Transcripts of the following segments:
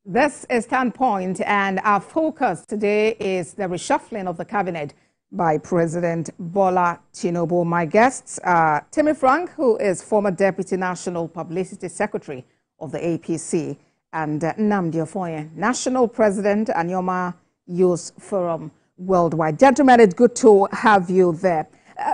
This is Standpoint, and our focus today is the reshuffling of the cabinet by President Bola Tinubu. My guests are Timmy Frank, who is former Deputy National Publicity Secretary of the APC, and Nnamdi Ofoye, National President, Anyoma Youth Forum Worldwide. Gentlemen, it's good to have you there.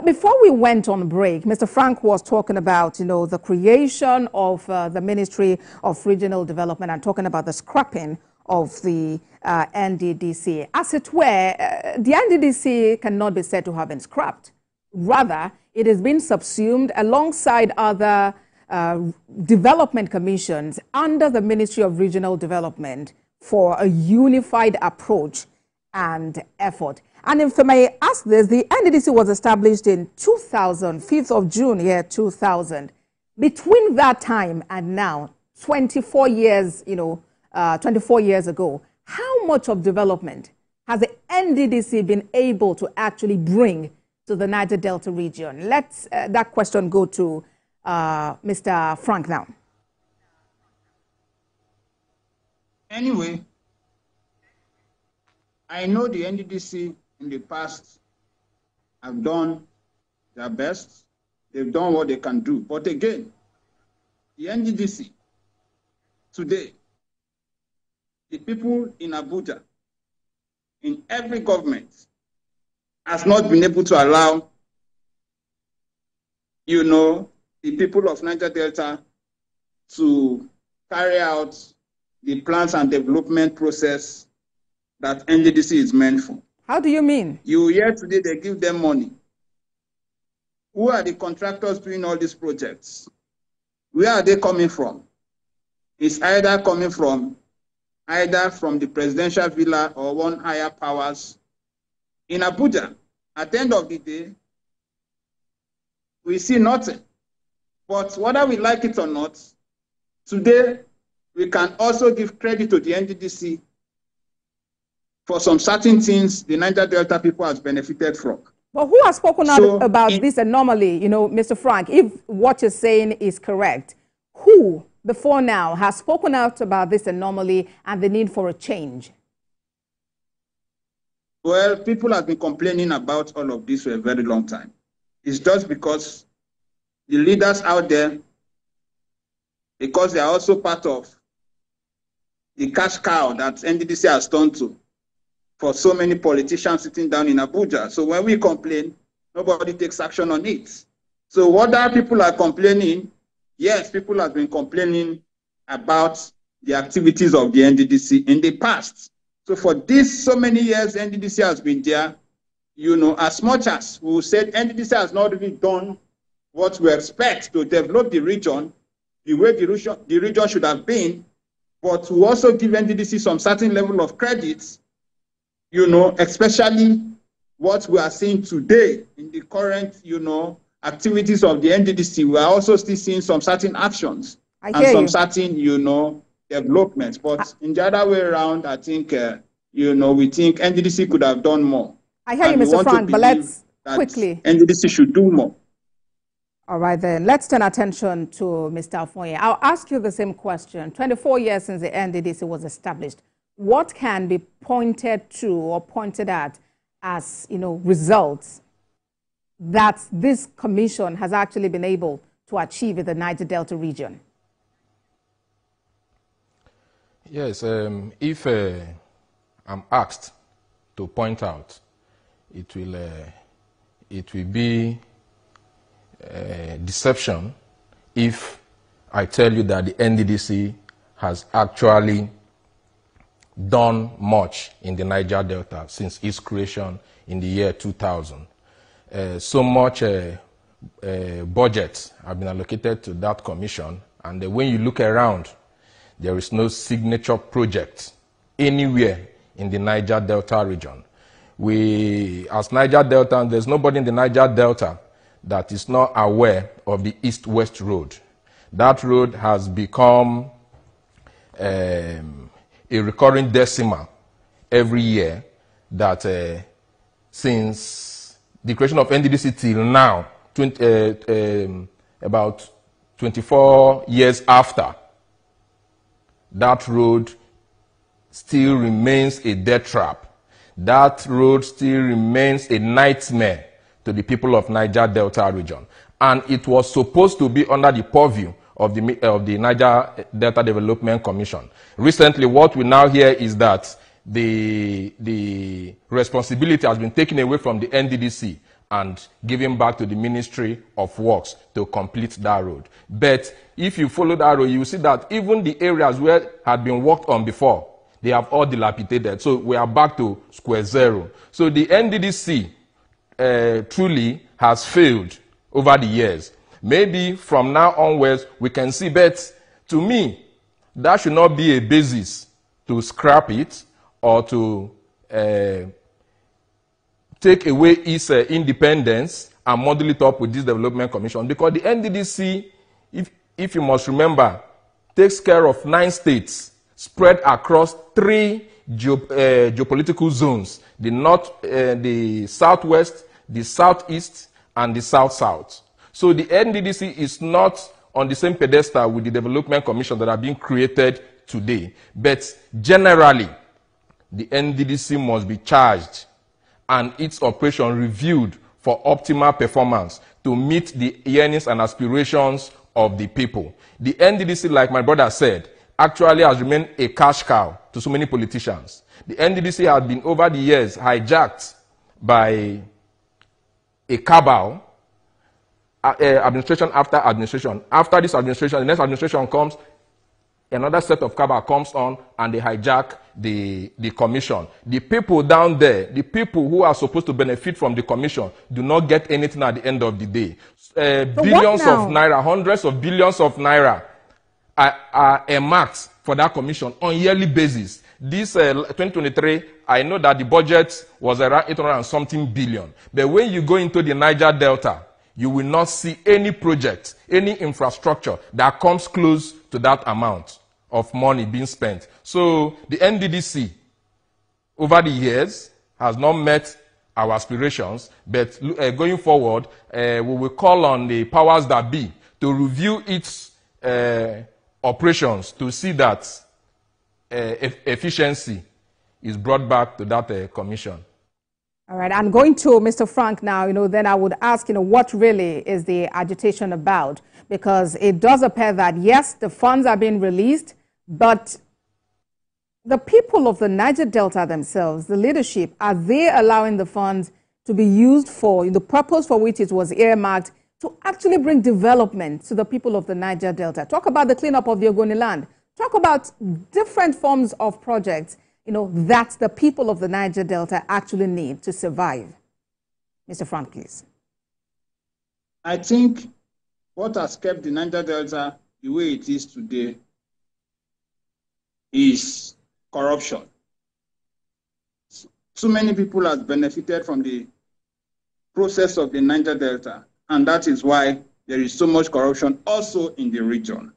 Before we went on break, Mr. Frank was talking about, the creation of the Ministry of Regional Development and talking about the scrapping of the NDDC. As it were, the NDDC cannot be said to have been scrapped. Rather, it has been subsumed alongside other development commissions under the Ministry of Regional Development for a unified approach and effort. And if I may ask this, the NDDC was established in 2000, 5th of June, year 2000. Between that time and now, 24 years, 24 years ago, how much of development has the NDDC been able to actually bring to the Niger Delta region? Let's that question go to Mr. Frank now. Anyway, I know the NDDC in the past have done their best. They've done what they can do. But again, the NDDC today, the people in Abuja, in every government, has not been able to allow, the people of Niger Delta to carry out the plans and development process that NDDC is meant for. How do you mean? You hear today they give them money. Who are the contractors doing all these projects? Where are they coming from? It's either coming from the presidential villa or one higher powers in Abuja. At the end of the day, we see nothing. But whether we like it or not, today we can also give credit to the NDDC for some certain things the Niger Delta people has benefited from. But who has spoken out about this anomaly, Mr. Frank? If what you're saying is correct, who before now has spoken out about this anomaly and the need for a change? Well, people have been complaining about all of this for a very long time. It's just because the leaders out there, because they are also part of the cash cow that NDDC has turned to for so many politicians sitting down in Abuja. So when we complain, nobody takes action on it. So what other people are complaining, yes, people have been complaining about the activities of the NDDC in the past. So for this so many years, NDDC has been there, as much as we said NDDC has not really done what we expect to develop the region, the way the region should have been, but we also give NDDC some certain level of credits, especially what we are seeing today in the current, activities of the NDDC. We are also still seeing some certain actions and some certain, developments. But in the other way around, I think, we think NDDC could have done more. I hear you, Mr. Frank, but let's quickly. NDDC should do more. All right, then. Let's turn attention to Mr. Ofoye. I'll ask you the same question. 24 years since the NDDC was established. What can be pointed to or pointed at as, results that this commission has actually been able to achieve in the Niger Delta region? Yes, if I'm asked to point out, it will be deception if I tell you that the NDDC has actually done much in the Niger Delta since its creation in the year 2000. So much budget have been allocated to that commission, and when you look around, there is no signature project anywhere in the Niger Delta region. We, as Niger Delta, there's nobody in the Niger Delta that is not aware of the East-West Road. That road has become a recurring decimal every year that since the creation of NDDC till now, about 24 years after, that road still remains a death trap. That road still remains a nightmare to the people of Niger Delta region. And it was supposed to be under the purview of the Niger Delta Development Commission. Recently, what we now hear is that the responsibility has been taken away from the NDDC and given back to the Ministry of Works to complete that road. But if you follow that road, you see that even the areas where had been worked on before, they have all dilapidated. So we are back to square zero. So the NDDC truly has failed over the years. Maybe from now onwards, we can see, but to me, that should not be a basis to scrap it or to take away its independence and model it up with this development commission. Because the NDDC, if you must remember, takes care of 9 states spread across 3 geopolitical zones: the north, the southwest, the southeast, and the south-south. So the NDDC is not on the same pedestal with the development commission that are being created today. But generally, the NDDC must be charged and its operation reviewed for optimal performance to meet the yearnings and aspirations of the people. The NDDC, like my brother said, actually has remained a cash cow to so many politicians. The NDDC has been, over the years, hijacked by a cabal, administration after administration. After this administration, the next administration comes, another set of cabal comes on, and they hijack the commission. The people down there, the people who are supposed to benefit from the commission, do not get anything at the end of the day. Billions of naira, hundreds of billions of naira are earmarked for that commission on yearly basis. This 2023, I know that the budget was around 800 and something billion. But when you go into the Niger Delta, you will not see any project, any infrastructure that comes close to that amount of money being spent. So the NDDC, over the years, has not met our aspirations, but going forward, we will call on the powers that be to review its operations to see that efficiency is brought back to that commission. All right, I'm going to Mr. Frank now. Then I would ask, what really is the agitation about? Because it does appear that, yes, the funds are being released, but the people of the Niger Delta themselves, the leadership, are they allowing the funds to be used for the purpose for which it was earmarked, to actually bring development to the people of the Niger Delta? Talk about the cleanup of the Ogoni land. Talk about different forms of projects, that the people of the Niger Delta actually need to survive. Mr. Frank, please. I think what has kept the Niger Delta the way it is today is corruption. So many people have benefited from the process of the Niger Delta, and that is why there is so much corruption also in the region.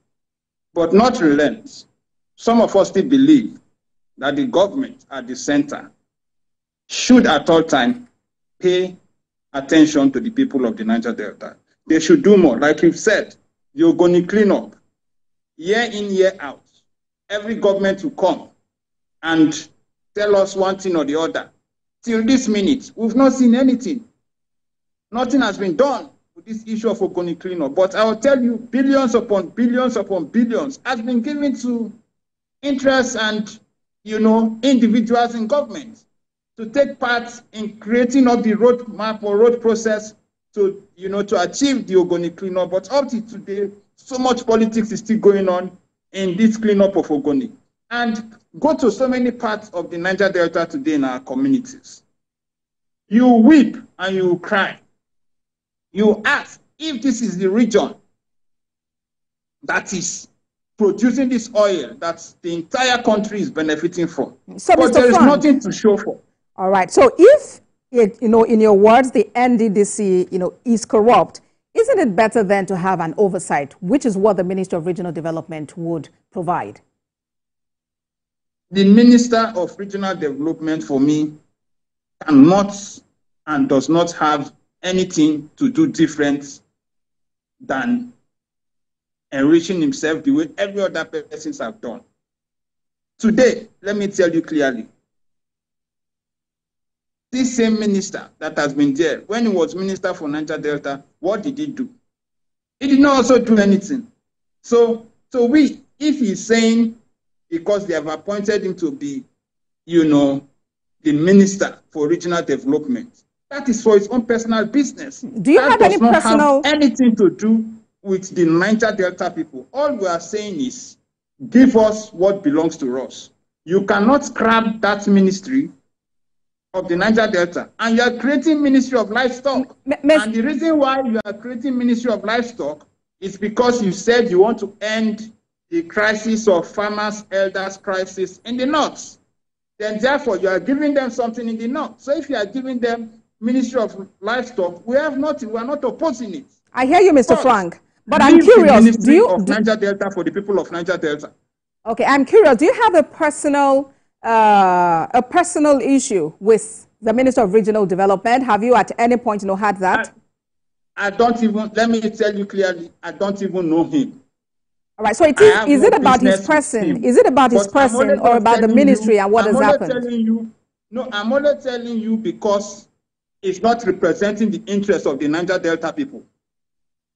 But not relent. Some of us still believe that the government at the center should at all times pay attention to the people of the Niger Delta. They should do more. Like you've said, the Ogoni cleanup, year in, year out, every government will come and tell us one thing or the other. Till this minute, we've not seen anything. Nothing has been done with this issue of Ogoni cleanup. But I will tell you, billions upon billions upon billions has been given to interests and, individuals in government to take part in creating of the road map or road process to, to achieve the Ogoni cleanup. But up to today, so much politics is still going on in this cleanup of Ogoni. And go to so many parts of the Niger Delta today in our communities. You weep and you cry. You ask if this is the region that is producing this oil that the entire country is benefiting from. So, but there is nothing to show for. All right. So if, in your words, the NDDC, is corrupt, isn't it better then to have an oversight, which is what the Minister of Regional Development would provide? The Minister of Regional Development, for me, cannot and does not have anything to do different than enriching himself the way every other persons have done. Today, let me tell you clearly, this same minister that has been there, when he was minister for Niger Delta, what did he do? He did not also do anything. So if he's saying because they have appointed him to be, the minister for regional development, that is for his own personal business. Do you have any personal... have anything to do with the Niger Delta people. All we are saying is, give us what belongs to us. You cannot scrap that ministry of the Niger Delta, and you are creating Ministry of Livestock. And the reason why you are creating Ministry of Livestock is because you said you want to end the crisis of farmers, elders crisis in the north. Then therefore you are giving them something in the north. So if you are giving them Ministry of Livestock, we are not opposing it. I hear you, Mr. Frank, but I'm curious. Do you of Niger Delta for the people of Niger Delta? Okay, I'm curious. Do you have a personal issue with the Minister of Regional Development? Have you at any point had that? I don't even, let me tell you clearly, I don't even know him. All right, so is it about his person? Is it about his person or about the ministry and what has happened? I'm only telling you because it's not representing the interests of the Niger Delta people.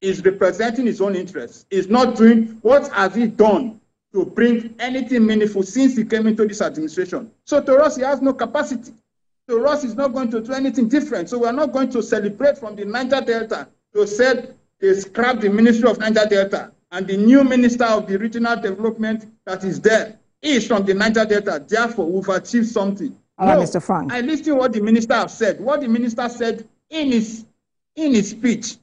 It's representing his own interests. It's not doing, what has he done to bring anything meaningful since he came into this administration? So to us, he has no capacity. To us, he's not going to do anything different. So we're not going to celebrate from the Niger Delta to say they scrapped the Ministry of Niger Delta and the new Minister of the Regional Development that is there is from the Niger Delta. Therefore, we've achieved something. All right, Mr. Frank. I listened to what the minister has said. What the minister said in his speech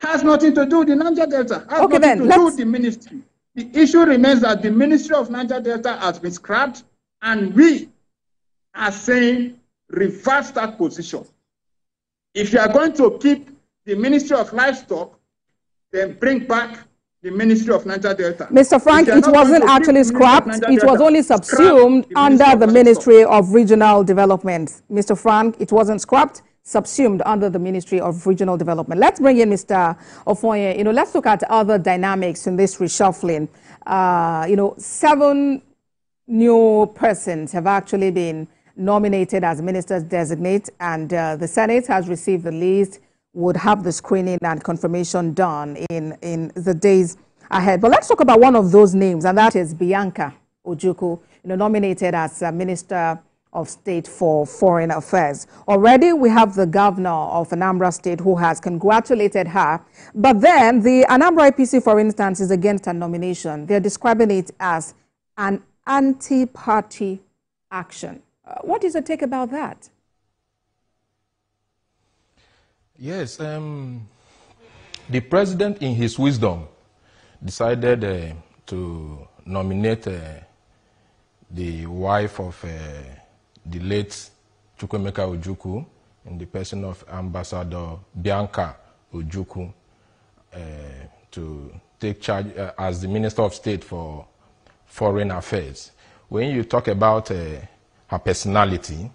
has nothing to do with the Niger Delta. Has nothing to do with the ministry. The issue remains that the Ministry of Niger Delta has been scrapped, and we are saying reverse that position. If you are going to keep the Ministry of Livestock, then bring back the Ministry of Niger Delta. Mr. Frank, it wasn't actually scrapped. It was only subsumed under the Ministry of Regional Development. Mr. Frank, it wasn't scrapped, subsumed under the Ministry of Regional Development. Let's bring in Mr. Ofonye. Let's look at other dynamics in this reshuffling. 7 new persons have actually been nominated as ministers designate, and the Senate has received the list, would have the screening and confirmation done in the days ahead. But let's talk about one of those names, and that is Bianca Ojukwu, nominated as Minister of State for Foreign Affairs. Already we have the governor of Anambra State who has congratulated her, but then the Anambra APC, for instance, is against her nomination. They're describing it as an anti-party action. What is your take about that? Yes, the president, in his wisdom, decided to nominate the wife of the late Chukwuemeka Ojukwu in the person of Ambassador Bianca Ojukwu to take charge as the Minister of State for Foreign Affairs. When you talk about her personality,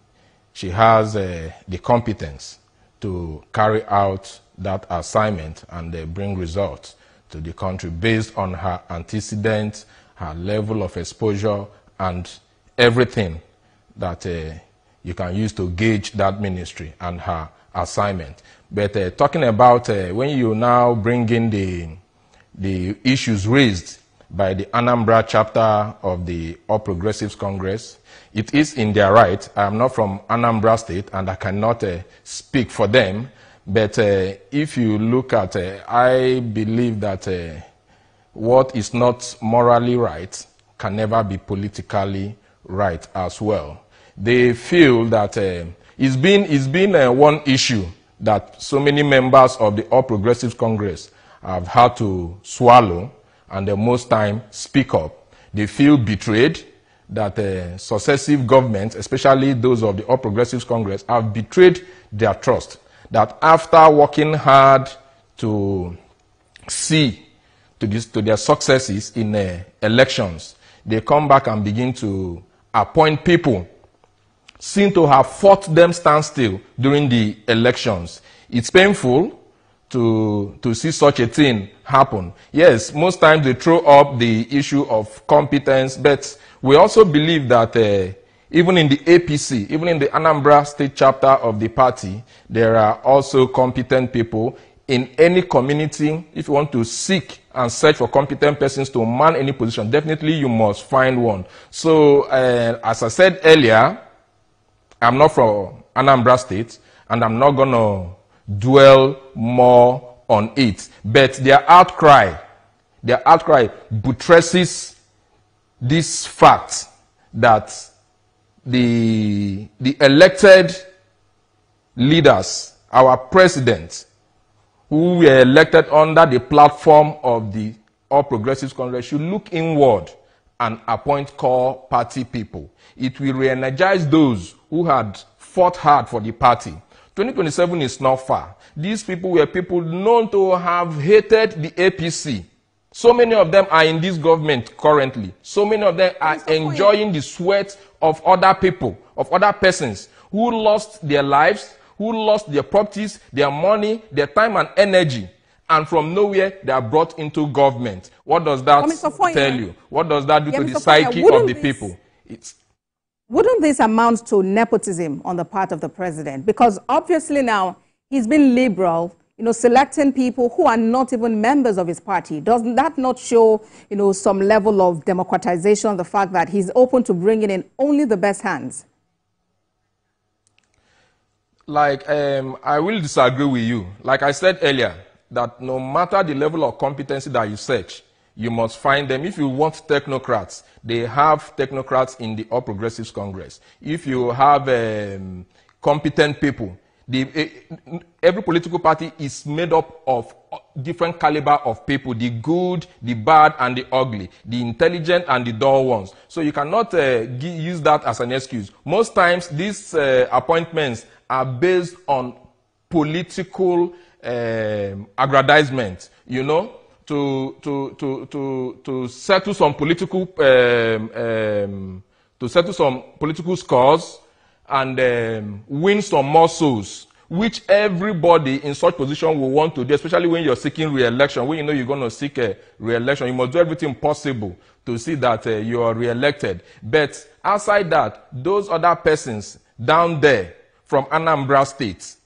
she has the competence to carry out that assignment and bring results to the country based on her antecedents, her level of exposure, and everything that you can use to gauge that ministry and her assignment. But talking about when you now bring in the issues raised by the Anambra chapter of the All Progressives Congress, it is in their right. I am not from Anambra State and I cannot speak for them. But if you look at, I believe that what is not morally right can never be politically right as well. They feel that it's been one issue that so many members of the All Progressives Congress have had to swallow and most time speak up. They feel betrayed, that successive governments, especially those of the All Progressives Congress, have betrayed their trust. That after working hard to see to their successes in elections, they come back and begin to appoint people seen to have fought them stand still during the elections. It's painful to see such a thing happen. Yes, most times they throw up the issue of competence, but we also believe that even in the APC, even in the Anambra State chapter of the party, there are also competent people. In any community, if you want to seek and search for competent persons to man any position, definitely you must find one. So, as I said earlier, I'm not from Anambra State, and I'm not going to dwell more on it. But their outcry buttresses this fact that the elected leaders, our president, who were elected under the platform of the All Progressives Congress, should look inward and appoint core party people. It will re-energize those who had fought hard for the party. 2027 is not far. These people were people known to have hated the APC. So many of them are in this government currently. So many of them are enjoying the sweat of other people, of other persons who lost their lives, who lost their properties, their money, their time and energy, and from nowhere they are brought into government. What does that tell you? What does that do to the psyche of the people? Wouldn't this amount to nepotism on the part of the president? Because obviously now he's been liberal, selecting people who are not even members of his party. Doesn't that not show, some level of democratization, the fact that he's open to bringing in only the best hands? I will disagree with you. Like I said earlier, that no matter the level of competency that you search, you must find them. If you want technocrats, they have technocrats in the All Progressives Congress. If you have competent people, every political party is made up of different caliber of people, the good, the bad, and the ugly, the intelligent and the dull ones. So you cannot use that as an excuse. Most times, these appointments are based on political aggrandizement, to settle some political scores and win some more souls, which everybody in such position will want to do, especially when you're seeking re-election. When you know you're going to seek a re-election, you must do everything possible to see that you are re-elected. But outside that, those other persons down there from Anambra State,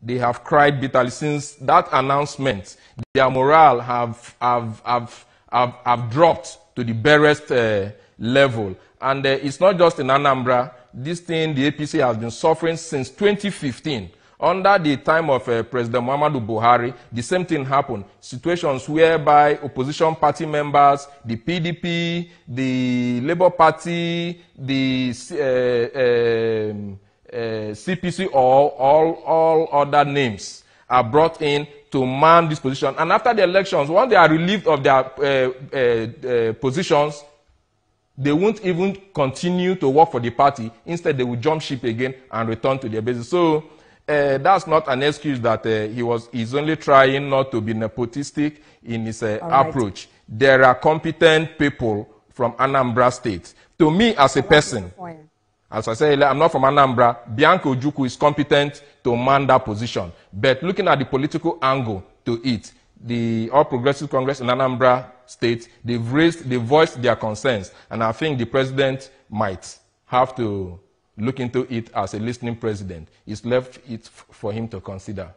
they have cried bitterly since that announcement. Their morale have dropped to the barest level. And it's not just in Anambra. This thing, the APC has been suffering since 2015. Under the time of President Muhammadu Buhari, the same thing happened. Situations whereby opposition party members, the PDP, the Labour Party, the CPC, or all other names are brought in to man this position. And after the elections, once they are relieved of their positions, they won't even continue to work for the party. Instead, they will jump ship again and return to their bases. So that's not an excuse that he's only trying not to be nepotistic in his approach. There are competent people from Anambra State. To me, as a person, as I said, I'm not from Anambra. Bianca Ojukwu is competent to man that position. But looking at the political angle to it, the All Progressive Congress in Anambra State, they voiced their concerns. And I think the president might have to look into it as a listening president. It's left it for him to consider.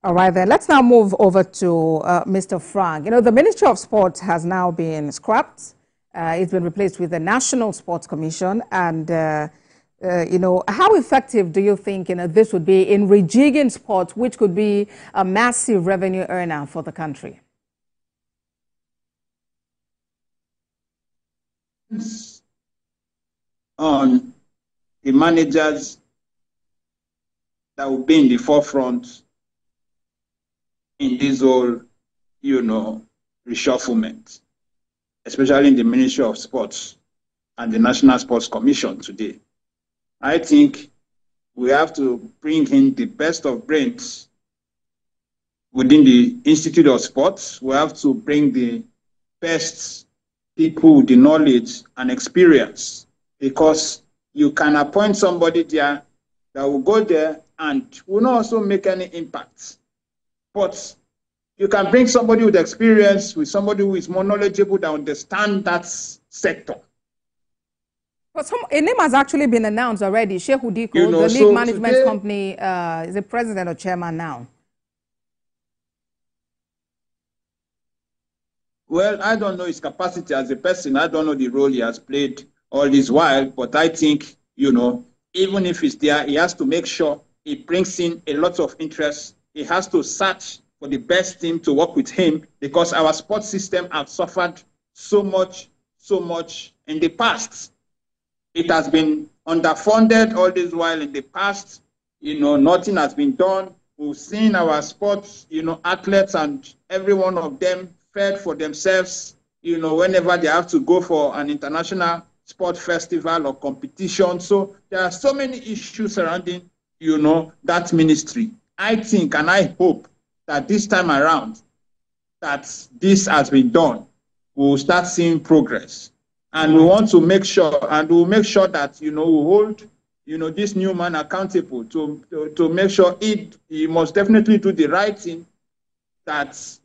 All right, then. Let's now move over to Mr. Frank. The Ministry of Sport has now been scrapped. It's been replaced with the National Sports Commission. And, how effective do you think this would be in rejigging sport, which could be a massive revenue earner for the country? On the managers that will be in the forefront in this whole, reshufflement, especially in the Ministry of Sports and the National Sports Commission today. I think we have to bring in the best of brains within the Institute of Sports. We have to bring the best people with the knowledge and experience, because you can appoint somebody there that will go there and will not also make any impact. But you can bring somebody with experience, with somebody who is more knowledgeable that understands that sector. But a name has actually been announced already. Sheikh Udiko, the league management company, is the president or chairman now. Well, I don't know his capacity as a person. I don't know the role he has played all this while. But I think, even if he's there, he has to make sure he brings in a lot of interest. He has to search for the best team to work with him, because our sports system has suffered so much in the past. It has been underfunded all this while in the past. Nothing has been done. We've seen our sports, athletes and every one of them fed for themselves, whenever they have to go for an international sport festival or competition. So there are so many issues surrounding, that ministry. I think and I hope that this time around that this has been done, we'll start seeing progress. And we want to make sure, and we'll make sure that, we hold, this new man accountable to make sure he must definitely do the right thing, that,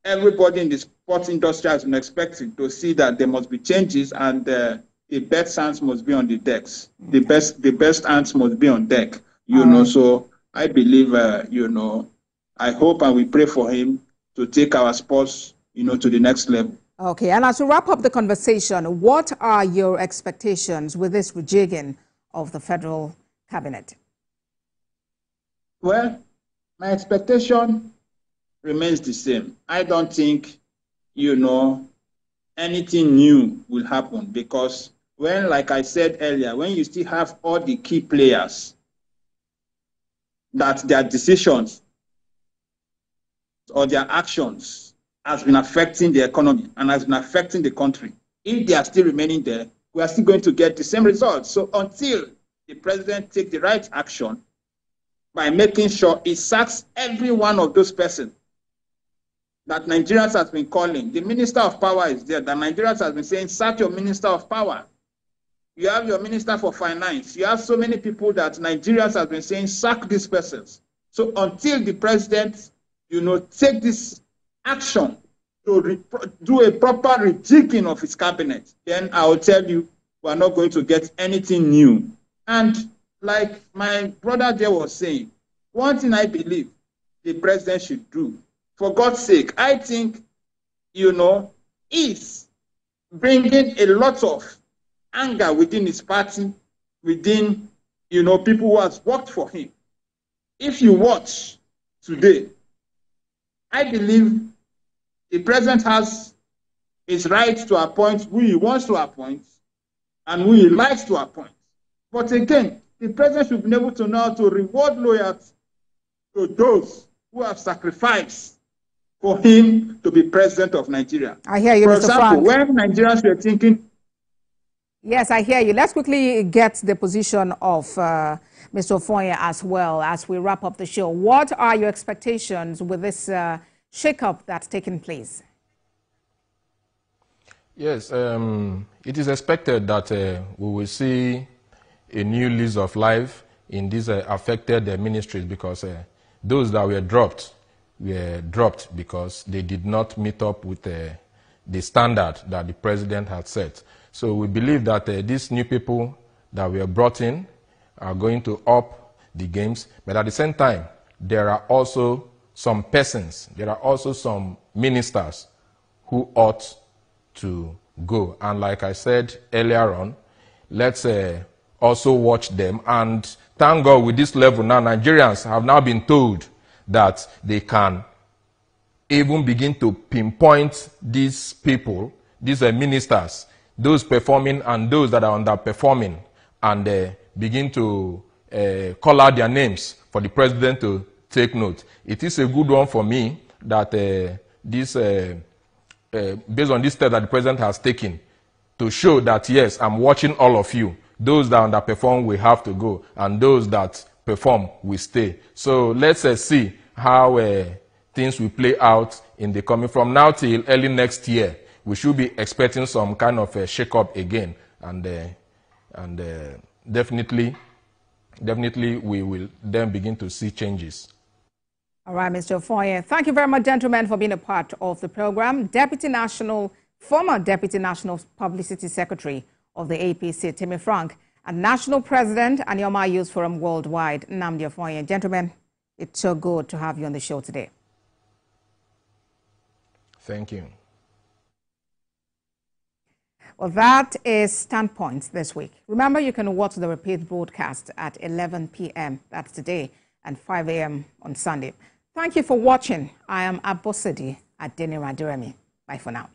everybody in the sports industry has been expecting to see that there must be changes, and the best hands must be on the decks. The best hands must be on deck, so I believe, I hope and we pray for him to take our sports, to the next level. Okay, and as we wrap up the conversation, what are your expectations with this rejigging of the federal cabinet? Well, my expectation remains the same. I don't think, anything new will happen, because when, like I said earlier, when you still have all the key players, that their decisions or their actions has been affecting the economy and has been affecting the country, if they are still remaining there, we are still going to get the same results. So until the president takes the right action by making sure he sacks every one of those persons that Nigerians has been calling, the minister of power is there, that Nigerians has been saying, sack your minister of power. You have your minister for finance. You have so many people that Nigerians have been saying, sack these persons. So until the president, take this action to do a proper rejigging of his cabinet, then I will tell you, we are not going to get anything new. And like my brother there was saying, one thing I believe the president should do, for God's sake, I think, is bringing a lot of anger within his party, within, people who have worked for him. If you watch today, I believe the president has his right to appoint who he wants to appoint and who he likes to appoint. But again, the president should be able to know how to reward loyalty to those who have sacrificed for him to be president of Nigeria. I hear you, For Mr. example, Frank. when Nigerians were thinking... Yes, I hear you. Let's quickly get the position of Mr. Ofoye as well as we wrap up the show. What are your expectations with this shake-up that's taken place? Yes, it is expected that we will see a new lease of life in these affected ministries, because those that were dropped because they did not meet up with the standard that the president had set. So we believe that these new people that were brought in are going to up the games, but at the same time, there are also some persons, there are also some ministers who ought to go. And like I said earlier on, let's also watch them. And thank God with this level now, Nigerians have now been told that they can even begin to pinpoint these people, these ministers, those performing and those that are underperforming, and begin to call out their names for the president to take note. It is a good one for me that based on this step that the president has taken, to show that, yes, I'm watching all of you. Those that underperform will have to go, and those that perform will stay. So let's see how things will play out in the coming, from now till early next year. We should be expecting some kind of a shake-up again, and definitely we will then begin to see changes. All right, Mr. Ofoye. Thank you very much, gentlemen, for being a part of the program. Former Deputy National Publicity Secretary of the APC, Timmy Frank, and National President and Yoma Youth Forum Worldwide, Nnamdi Ofoye. Gentlemen, it's so good to have you on the show today. Thank you. Well, that is Standpoints this week. Remember, you can watch the repeat broadcast at 11 p.m. That's today, and 5 a.m. on Sunday. Thank you for watching. I am Abosidi Adeniraduremi. Bye for now.